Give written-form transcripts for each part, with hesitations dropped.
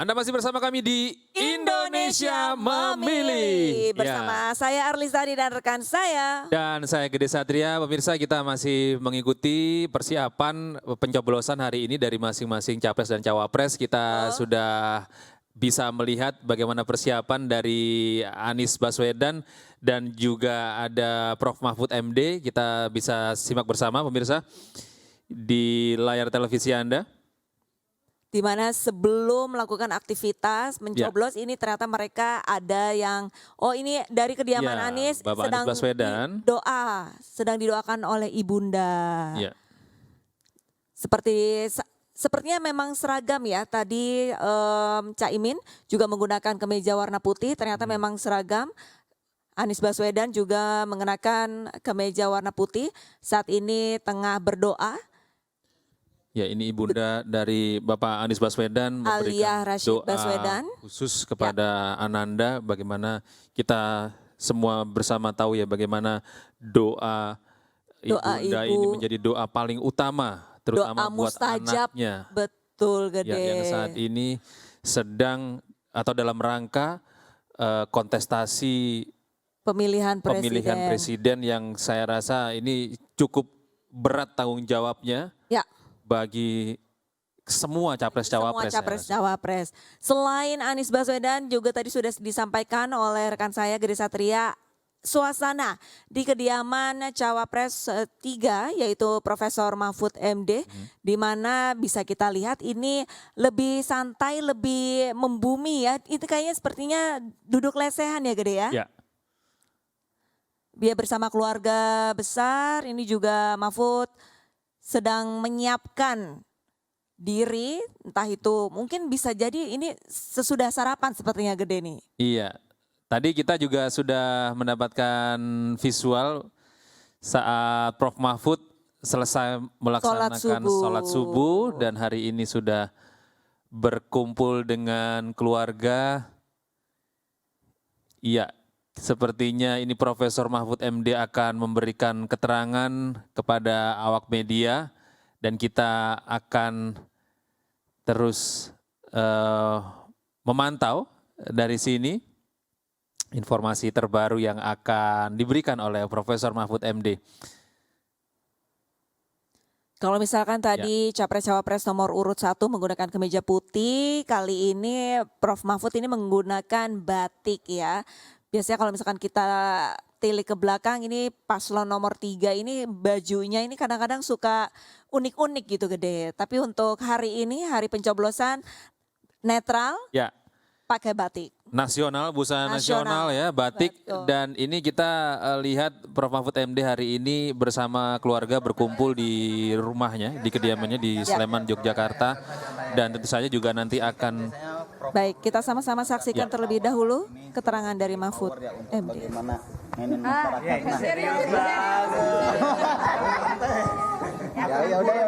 Anda masih bersama kami di Indonesia Memilih. Bersama saya Arlizani dan rekan saya. Dan saya Gede Satria. Pemirsa, kita masih mengikuti persiapan pencoblosan hari ini dari masing-masing capres dan cawapres. Kita sudah bisa melihat bagaimana persiapan dari Anies Baswedan dan juga ada Prof. Mahfud MD. Kita bisa simak bersama pemirsa di layar televisi Anda. Di mana sebelum melakukan aktivitas mencoblos ini ternyata mereka ada yang ini dari kediaman Anies Bapak sedang Anies Baswedan. sedang didoakan oleh ibunda. Ya. Sepertinya memang seragam ya. Tadi Caimin juga menggunakan kemeja warna putih, ternyata memang seragam. Anies Baswedan juga mengenakan kemeja warna putih. Saat ini tengah berdoa. Ya, ini ibunda dari Bapak Anies Baswedan memberikan doa khusus kepada Ananda, bagaimana kita semua bersama tahu ya bagaimana doa ibunda ini menjadi doa paling utama, terutama doa buat mustajab, anaknya. Betul, Gede. Ya, yang saat ini sedang atau dalam rangka kontestasi pemilihan presiden yang saya rasa ini cukup berat tanggung jawabnya. Ya. Bagi semua capres-cawapres. Selain Anies Baswedan juga tadi sudah disampaikan oleh rekan saya Gede Satria, suasana di kediaman cawapres 3 yaitu Profesor Mahfud MD, di mana bisa kita lihat ini lebih santai, lebih membumi ya. Itu kayaknya sepertinya duduk lesehan ya Gede ya. Ya. Dia bersama keluarga besar, ini juga Mahfud sedang menyiapkan diri, entah itu mungkin bisa jadi ini sesudah sarapan sepertinya Gede nih. Iya, tadi kita juga sudah mendapatkan visual saat Prof. Mahfud selesai melaksanakan sholat subuh dan hari ini sudah berkumpul dengan keluarga. Iya. Sepertinya ini Profesor Mahfud MD akan memberikan keterangan kepada awak media dan kita akan terus memantau dari sini informasi terbaru yang akan diberikan oleh Profesor Mahfud MD. Kalau misalkan tadi capres-cawapres nomor urut 1 menggunakan kemeja putih, kali ini Prof. Mahfud ini menggunakan batik ya. Biasanya kalau misalkan kita tilik ke belakang ini paslon nomor 3 ini bajunya ini kadang-kadang suka unik-unik gitu Gede. Tapi untuk hari ini, hari pencoblosan netral, pakai batik. Nasional, busana nasional ya, batik. Betul. Dan ini kita lihat Prof. Mahfud MD hari ini bersama keluarga berkumpul di rumahnya, di kediamannya di Sleman, Yogyakarta. Dan tentu saja juga nanti akan... Baik, kita sama-sama saksikan terlebih dahulu keterangan dari Mahfud MD. Ya udah.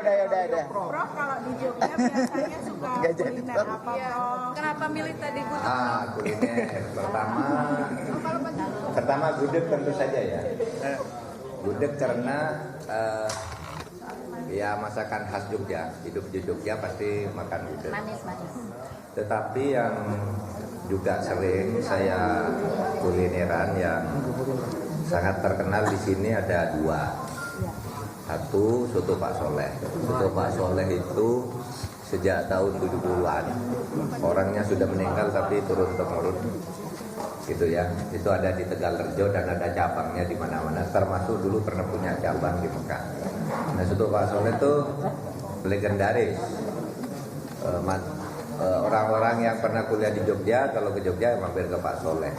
Prof, kalau di Jogja biasanya suka kuliner apa? Kenapa milih tadi gudeg? Kuliner pertama gudeg tentu saja ya. Gudeg karena ya masakan khas Jogja, hidup di Jogja pasti makan gudeg. Manis. Tetapi yang juga sering saya kulineran yang sangat terkenal di sini ada 2. Satu, soto Pak Soleh. Soto Pak Soleh itu sejak tahun 70-an. Orangnya sudah meninggal tapi turun-temurun. Gitu ya. Itu ada di Tegalrejo dan ada cabangnya di mana-mana. Termasuk dulu pernah punya cabang di Mekah. Nah, soto Pak Soleh itu legendaris. Orang-orang yang pernah kuliah di Jogja, kalau ke Jogja mampir ke Pak Soleh.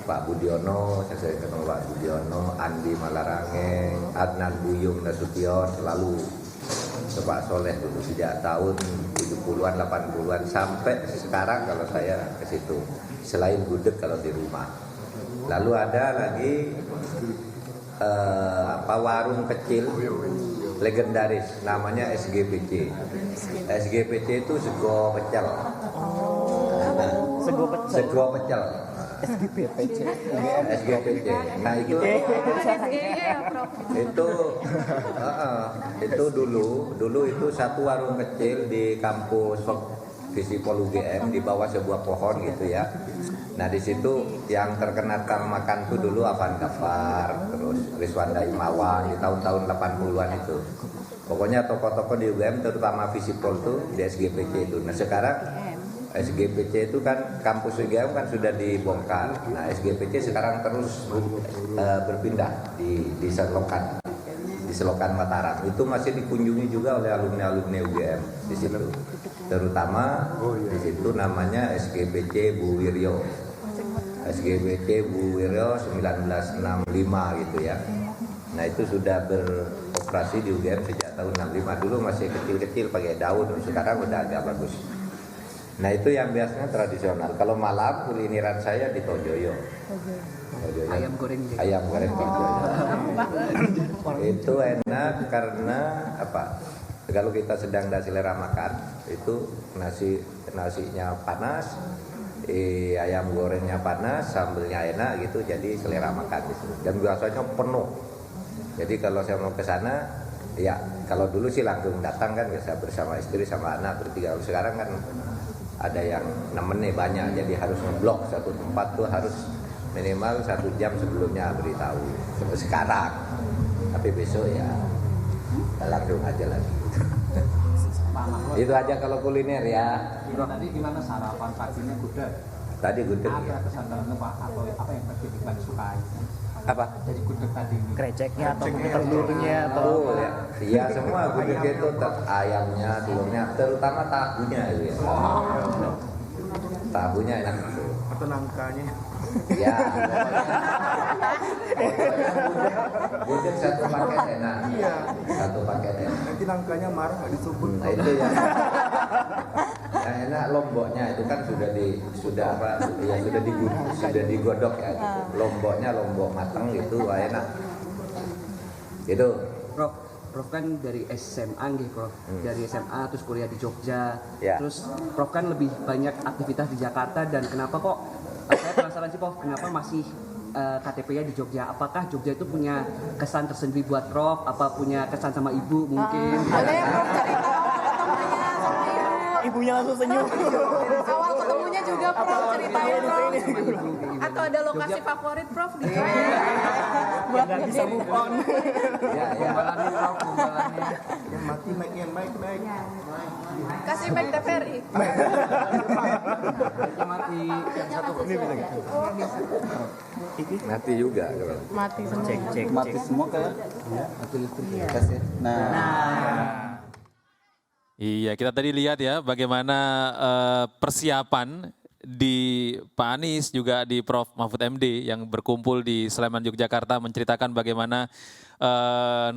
Pak Budiono, saya sering ketemu Pak Budiono, Andi Malarangeng, Adnan Buyung Nasution, selalu ke Pak Soleh dulu sejak tahun 70-an, 80-an sampai sekarang kalau saya ke situ. Selain gudeg kalau di rumah. Lalu ada lagi warung kecil legendaris namanya SGPC. SGPC itu sego pecel. Sego pecel. SGPC. Nah itu dulu itu satu warung kecil di kampus Visipol UGM di bawah sebuah pohon gitu ya. Nah di situ yang terkena makan tuh dulu Afan Ghaffar, terus Rizwanda Imawan di tahun-tahun 80-an itu. Pokoknya tokoh-tokoh di UGM terutama Visipol tuh di SGPC itu. Nah sekarang SGPC itu kan kampus UGM kan sudah dibongkar. Nah SGPC sekarang terus berpindah di Selokan Mataram. Itu masih dikunjungi juga oleh alumni-alumni UGM di situ. Terutama di situ namanya SGPC Bu Wiryo. SGPC Bu Wiryo 1965 gitu ya. Nah itu sudah beroperasi di UGM sejak tahun 65. Dulu masih kecil-kecil pakai daun, sekarang udah agak bagus. Nah itu yang biasanya tradisional. Kalau malam kulineran saya di Tojoyo. Ayam goreng Tojoyo. Itu enak karena apa? Kalau kita sedang ada selera makan, itu nasinya panas, ayam gorengnya panas, sambelnya enak gitu, jadi selera makan itu. Dan biasanya penuh. Jadi kalau saya mau ke sana, ya kalau dulu sih langsung datang kan biasa bersama istri sama anak bertiga. Kalau sekarang kan ada yang nemennya banyak, jadi harus ngeblok satu tempat tuh harus minimal 1 jam sebelumnya beritahu. Sekarang, tapi besok ya langsung aja lagi. Itu aja kalau kuliner ya. Bro, tadi gimana sarapan paginya gudeg? Tadi gudeg Ada ya. kesandarannya Pak atau apa yang paling sukai? Apa? Jadi gudeg tadi ini. Kreceknya atau telurnya atau Oh ya, iya semua gudeg itu ayamnya, telurnya, terutama tahunya itu ya. Tahunya enak itu. atau nangkanya. Ya, gudeg satu paket enak. Iya. Satu paket enak. Nanti nangkanya marah nggak disebut. Nah itu yang enak lomboknya itu kan sudah digodok ya. Gitu. Lombok matang itu enak. Gitu. Prof kan dari SMA gitu Prof, dari SMA terus kuliah di Jogja, Ya. terus Prof kan lebih banyak aktivitas di Jakarta dan kenapa kok saya penasaran sih Prof, kenapa masih KTP-nya di Jogja? Apakah Jogja itu punya kesan tersendiri buat Prof? Apa punya kesan sama ibu mungkin? Boleh Prof cari tahu ketemunya sama ibu. Ibunya langsung senyum. Awal ketemunya juga Prof ceritain Prof. Atau ada lokasi favorit Prof di mana? Buat nggak bisa move on. Ya, ya. Yang mati naik. Kasih mic TVRI. Mati juga kalau. Mati semua kayak. Iya, kita tadi lihat ya bagaimana persiapan di Pak Anies juga di Prof Mahfud MD yang berkumpul di Sleman Yogyakarta menceritakan bagaimana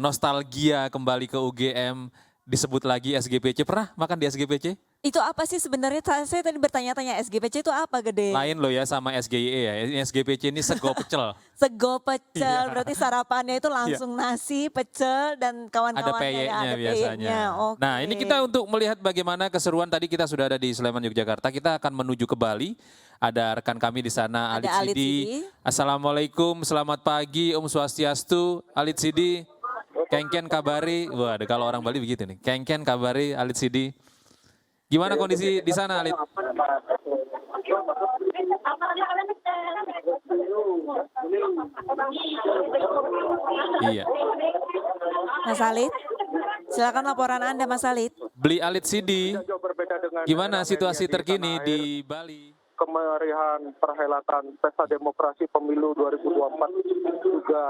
nostalgia kembali ke UGM, disebut lagi SGPC. Pernah makan di SGPC? Itu apa sih sebenarnya? Saya tadi bertanya-tanya SGPC itu apa Gede? Lain loh ya sama SGIE ya. Ini SGPC ini sego pecel. Sego pecel, Iya. berarti sarapannya itu langsung nasi, pecel, dan Ada kawan-kawannya. peyeknya biasanya. peyeknya. Oke. Nah ini kita untuk melihat bagaimana keseruan, tadi kita sudah ada di Sleman Yogyakarta, kita akan menuju ke Bali. Ada rekan kami di sana, Ada Alit Alit Sidi. Sidi. Assalamualaikum, selamat pagi, Om Swastiastu, Alit Sidi. Kengken kabari, wah ada kalau orang Bali begitu nih. Kengken kabari, Alit Sidi. Gimana kondisi di sana, Alit? Iya. Mas Alit, silakan laporan Anda Mas Alit. Beli Alit Sidi, Jauh berbeda dengan gimana daerah situasi media terkini tanah di air. Bali? Kemeriahan perhelatan Pesta Demokrasi Pemilu 2024 juga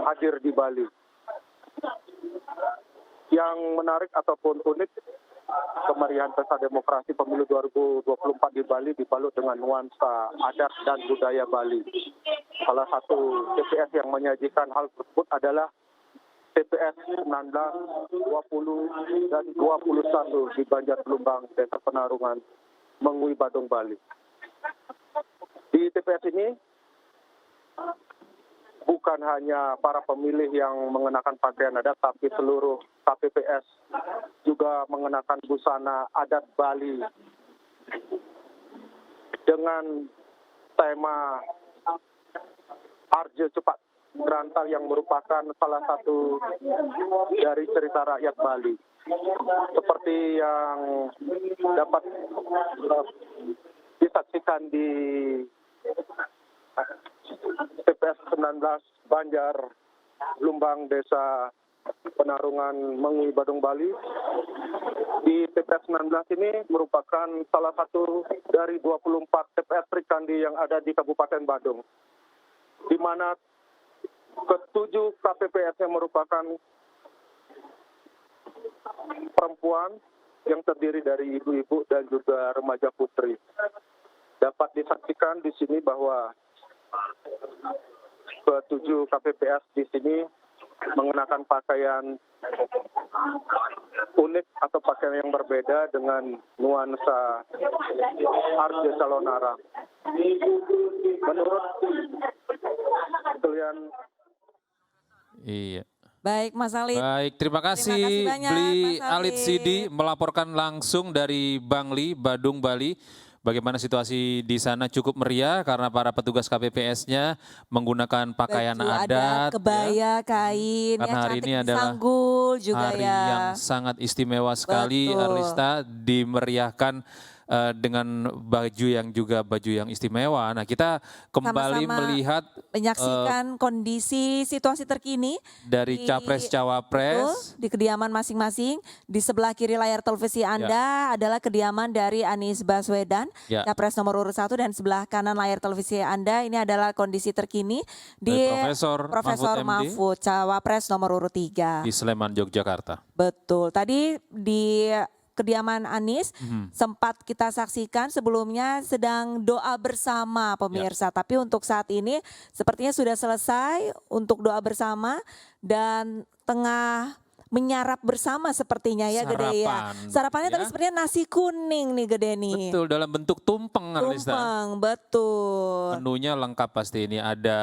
hadir di Bali. Yang menarik ataupun unik, kemeriahan Pesta Demokrasi Pemilu 2024 di Bali dibalut dengan nuansa adat dan budaya Bali. Salah satu TPS yang menyajikan hal tersebut adalah TPS 19, 20, dan 21 di Banjargelombang, Desa Penarungan, Mengui, Badung, Bali. Di TPS ini bukan hanya para pemilih yang mengenakan pakaian adat, tapi seluruh KPPS juga mengenakan busana adat Bali dengan tema Arjo Cepat Berantal yang merupakan salah satu dari cerita rakyat Bali. seperti yang dapat disaksikan di TPS 19 Banjar, Lumbang, Desa Penarungan, Mengui, Badung, Bali. Di TPS 19 ini merupakan salah satu dari 24 TPS Trikandi yang ada di Kabupaten Badung, di mana ketujuh KPPS yang merupakan perempuan yang terdiri dari ibu-ibu dan juga remaja putri. Dapat disaksikan di sini bahwa ketujuh KPPS di sini mengenakan pakaian unik atau pakaian yang berbeda dengan nuansa Art Desa Lonara. Menurut kalian. Iya. Baik Mas Alit. Baik, terima kasih, banyak, Bli Mas Alit Alit. Sidi melaporkan langsung dari Bangli, Badung, Bali. Bagaimana situasi di sana cukup meriah karena para petugas KPPS-nya menggunakan pakaian Baju adat. kebaya, kain, Karena ya hari cantik ini adalah disanggul juga hari ya. yang sangat istimewa sekali, Betul. Arlista, dimeriahkan dengan baju yang juga baju yang istimewa. Nah, kita kembali Sama-sama melihat menyaksikan kondisi situasi terkini dari di- Capres Cawapres. betul, di kediaman masing-masing. Di sebelah kiri layar televisi Anda adalah kediaman dari Anies Baswedan, Ya. Capres nomor urut 1, dan sebelah kanan layar televisi Anda ini adalah kondisi terkini di Dari Profesor Mahfud MD. Mahfud, Cawapres nomor urut 3. Di Sleman, Yogyakarta. Betul. Tadi di kediaman Anies Mhm. sempat kita saksikan sebelumnya sedang doa bersama pemirsa. Tapi untuk saat ini sepertinya sudah selesai untuk doa bersama dan tengah menyarap bersama sepertinya ya Gede ya. Sarapan, Sarapannya ya. tapi sepertinya nasi kuning nih Gede nih. Betul, dalam bentuk tumpeng, Arlista. Tumpeng, betul. Menunya lengkap pasti ini, ada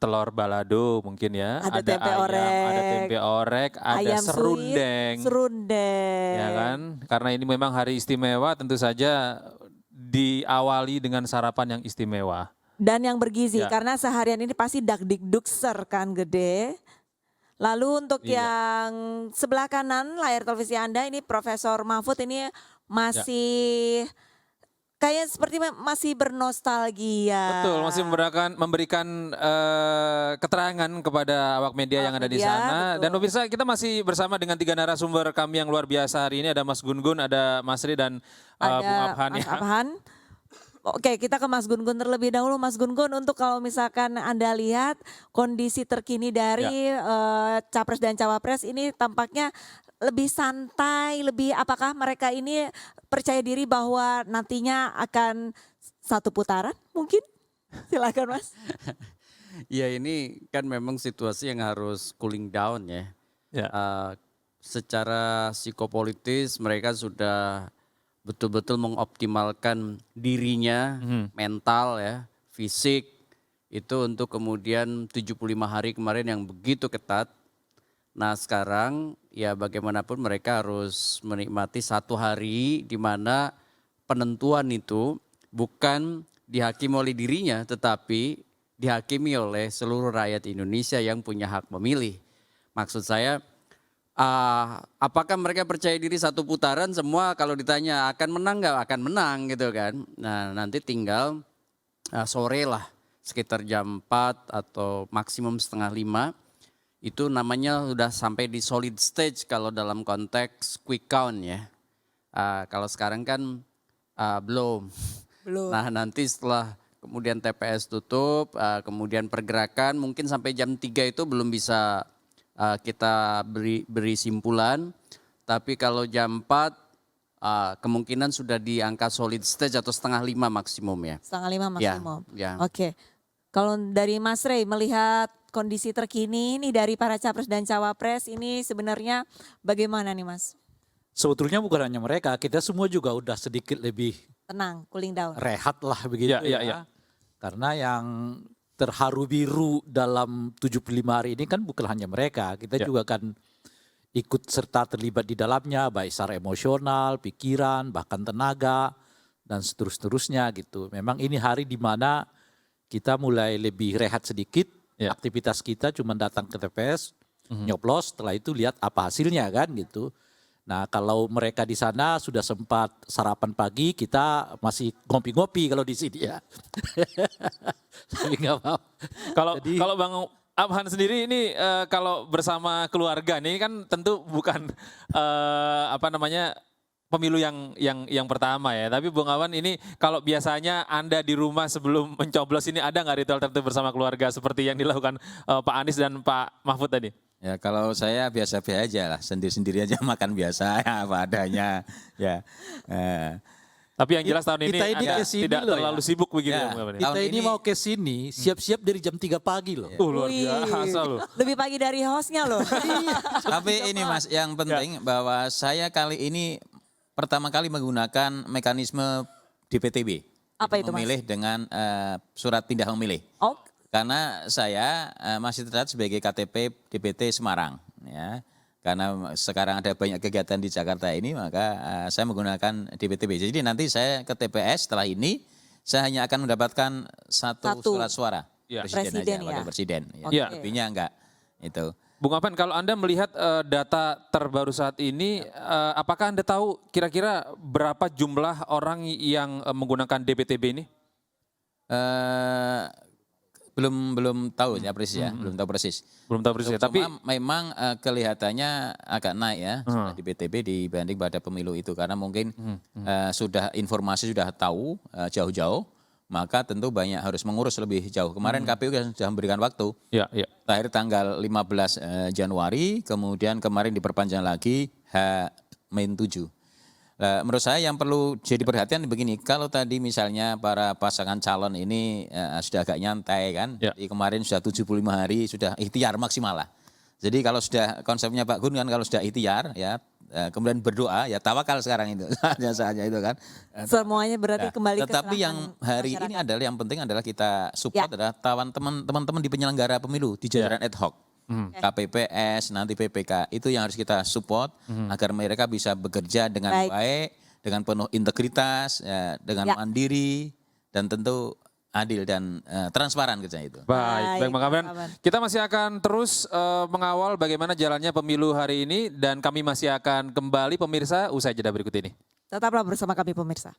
telur balado mungkin ya, Ada tempe ayam, orek, ada tempe orek, ada Ayam serundeng. suwir, serundeng. Ya kan? Karena ini memang hari istimewa, tentu saja diawali dengan sarapan yang istimewa. Dan yang bergizi Ya. karena seharian ini pasti dakdikdukser kan Gede. Lalu untuk Iya. yang sebelah kanan layar televisi Anda ini Profesor Mahfud ini masih kayak seperti masih bernostalgia. Betul, masih memberikan keterangan kepada awak media yang ada di media, sana. betul. Dan pemirsa, kita masih bersama dengan 3 narasumber kami yang luar biasa hari ini. Ada Mas Gun-Gun, ada Mas Ri, dan Ada Bung Abhan. Mas Ya. Abhan. Oke, kita ke Mas Gun-Gun terlebih dahulu. Mas Gun-Gun, untuk kalau misalkan Anda lihat kondisi terkini dari Capres dan Cawapres ini tampaknya lebih santai, apakah mereka ini percaya diri bahwa nantinya akan satu putaran mungkin? Silakan Mas. Ya ini kan memang situasi yang harus cooling down ya. Ya. Secara psikopolitis mereka sudah betul-betul mengoptimalkan dirinya, mental ya, fisik itu untuk kemudian 75 hari kemarin yang begitu ketat. Nah sekarang ya bagaimanapun mereka harus menikmati satu hari di mana penentuan itu bukan dihakimi oleh dirinya tetapi dihakimi oleh seluruh rakyat Indonesia yang punya hak memilih. Maksud saya apakah mereka percaya diri satu putaran semua kalau ditanya akan menang nggak akan menang gitu kan. Nah nanti tinggal sore lah sekitar jam 4 atau maksimum setengah 5 itu namanya sudah sampai di solid stage kalau dalam konteks quick count ya. Kalau sekarang kan belum. Nah nanti setelah kemudian TPS tutup, kemudian pergerakan mungkin sampai jam 3 itu belum bisa kita beri simpulan. Tapi kalau jam 4 kemungkinan sudah di angka solid stage atau setengah 5 maksimum ya. Setengah 5 maksimum. Ya. Oke. Kalau dari Mas Rey melihat kondisi terkini nih dari para Capres dan Cawapres ini sebenarnya bagaimana nih Mas? Sebetulnya bukan hanya mereka, kita semua juga udah sedikit lebih Tenang, cooling down. rehat lah begitu Ya. Karena yang terharu biru dalam 75 hari ini kan bukan hanya mereka, kita juga kan ikut serta terlibat di dalamnya baik secara emosional, pikiran, bahkan tenaga dan seterusnya gitu. Memang ini hari di mana kita mulai lebih rehat sedikit, aktivitas kita cuma datang ke TPS, nyoblos, setelah itu lihat apa hasilnya kan gitu. Nah kalau mereka di sana sudah sempat sarapan pagi, kita masih ngopi-ngopi kalau di sini ya. Tapi nggak apa-apa. Kalau Bang Abhan sendiri ini kalau bersama keluarga nih kan tentu bukan pemilu yang pertama ya. Tapi Bung Awan ini kalau biasanya Anda di rumah sebelum mencoblos ini ada nggak ritual tertentu bersama keluarga seperti yang dilakukan Pak Anies dan Pak Mahfud tadi? Ya kalau saya biasa-biasa aja lah, sendiri-sendiri aja makan biasa ya, apa adanya ya. Tapi yang jelas tahun ini Kita ini agak kesini tidak loh ya. terlalu sibuk begitu Ya. ya Bung Awan. Kita Tahun ini ini- mau ke sini siap-siap dari jam 3 pagi loh. Luar Wih, biasa loh. lebih pagi dari hostnya loh. Tapi ini Mas yang penting bahwa saya kali ini pertama kali menggunakan mekanisme DPTB. Apa itu, Mas? Memilih dengan surat pindah memilih. Oh, Karena saya masih tercatat sebagai KTP DPT Semarang, ya. Karena sekarang ada banyak kegiatan di Jakarta ini, maka saya menggunakan DPTB. Jadi nanti saya ke TPS setelah ini, saya hanya akan mendapatkan satu surat suara Ya. presiden, Presiden aja, ya? wakil presiden. Oke. Ya. Lebihnya enggak. Itu. Bung Apan, kalau Anda melihat data terbaru saat ini, apakah Anda tahu kira-kira berapa jumlah orang yang menggunakan DPTB ini? Belum tahu ya persis ya, belum tahu persis. Belum tahu persis, Cuma tapi memang kelihatannya agak naik ya di BTB dibanding pada pemilu itu karena mungkin sudah informasi sudah tahu jauh-jauh, maka tentu banyak harus mengurus lebih jauh. Kemarin KPU kan sudah memberikan waktu. ya, ya. Terakhir tanggal 15 Januari, kemudian kemarin diperpanjang lagi H-7. Nah, menurut saya yang perlu jadi perhatian begini, kalau tadi misalnya para pasangan calon ini sudah agak nyantai kan, Ya. jadi kemarin sudah 75 hari, sudah ikhtiar maksimal lah. Jadi kalau sudah konsepnya Pak Gun kan kalau sudah ikhtiar ya, kemudian berdoa ya tawakal sekarang itu, saatnya itu kan. semuanya berarti Nah, kembali ke tetapi serahkan yang hari ini masyarakat. adalah yang penting adalah kita support Ya. adalah teman-teman di penyelenggara pemilu di jajaran ad hoc. KPPS, nanti PPK, itu yang harus kita support agar mereka bisa bekerja dengan baik, dengan penuh integritas, ya, dengan mandiri, dan tentu adil dan transparan kerja itu. Baik, Bang Aban. Bang Aban. Kita masih akan terus mengawal bagaimana jalannya pemilu hari ini dan kami masih akan kembali pemirsa usai jeda berikut ini. Tetaplah bersama kami pemirsa.